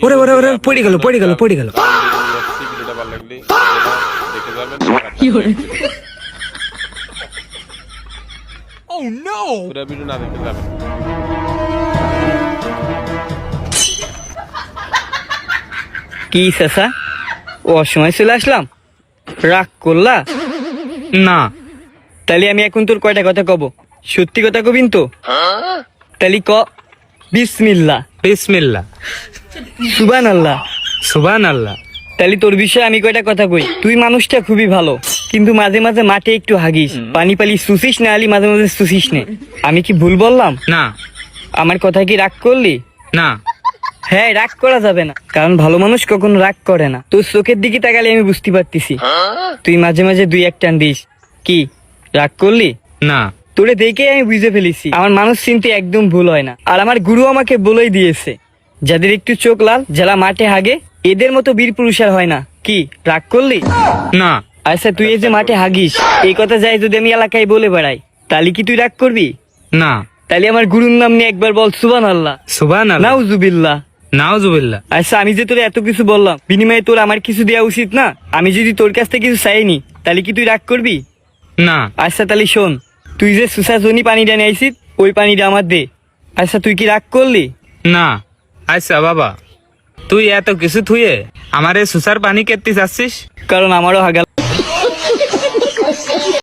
ওরে ওরে ওরে পড়ে গেল পড়ে গেল পড়ে গেল। ভিডিওটা ভালো লাগলে দেখে যাবেন, পুরো ভিডিও না দেখে যাবেন। কি চাচা ও অসময় চলে আসলাম, রাগ করলা? না তাহলে আমি এখন তোর কয়টা কথা কব, সত্যি কথা কবিন তো? তাহলে ক বিসমিল্লাহ। বিসমিল্লাহ। সুবহানাল্লাহ। সুবহানাল্লাহ। তাহলে তোর বিষয়ে আমি কয়টা কথা কই। তুই মানুষটা খুবই ভালো, কিন্তু মাঝে মাঝে মাঠে একটু হাগিস, পানি পালি শুষিস না, আলি মাঝে মাঝে শুষিস নে। আমি কি ভুল বললাম? না আমার কথা কি রাগ করলি? না হ্যাঁ, রাগ করা যাবে না, কারণ ভালো মানুষ কখনো রাগ করে না। তোর চোখের দিকে তাকালে আমি বুঝতে পারতেছি তুই মাঝে মাঝে দুই এক টান দিস। কি রাগ করলি? না তোরে দেখে আমি বুঝে ফেলেছি আমার মানুষ চিনতে একদম ভুল হয় না। আর আমার গুরু আমাকে বলেই দিয়েছে, যাদের একটু চোখ লাল, যারা মাঠে হাগে, এদের মতো বীর পুরুষ আর হয় না। কি রাগ করলি? না আচ্ছা, তুই এই যে মাঠে হাগিস, এই কথা যাই যদি আমি এলাকায় বলে বেড়াই, তাহলে কি তুই রাগ করবি? না। তাহলে আমার গুরুর নাম নিয়ে একবার বল সুবহানাল্লাহ। সুবহানাল্লাহ। নাউজুবিল্লাহ। নাউজুবিল্লাহ। আচ্ছা, আমি যে তোর এত কিছু বললাম, বিনিময়ে তোর আমার কিছু দেওয়া উচিত না? আমি যদি তোর কাছ থেকে কিছু চাইনি, তাহলে কি তুই রাগ করবি? না আচ্ছা তাহলে শোন, তুই যে সুসাজনি পানিটা নিয়েছিস, ওই পানিটা আমার দে। আচ্ছা, তুই কি রাগ করলি? না। আচ্ছা বাবা, তুই এত কিছু থুয়ে আমারে সুসার পানি কেটতে চাচ্ছিস? কারণ আমারও হাগা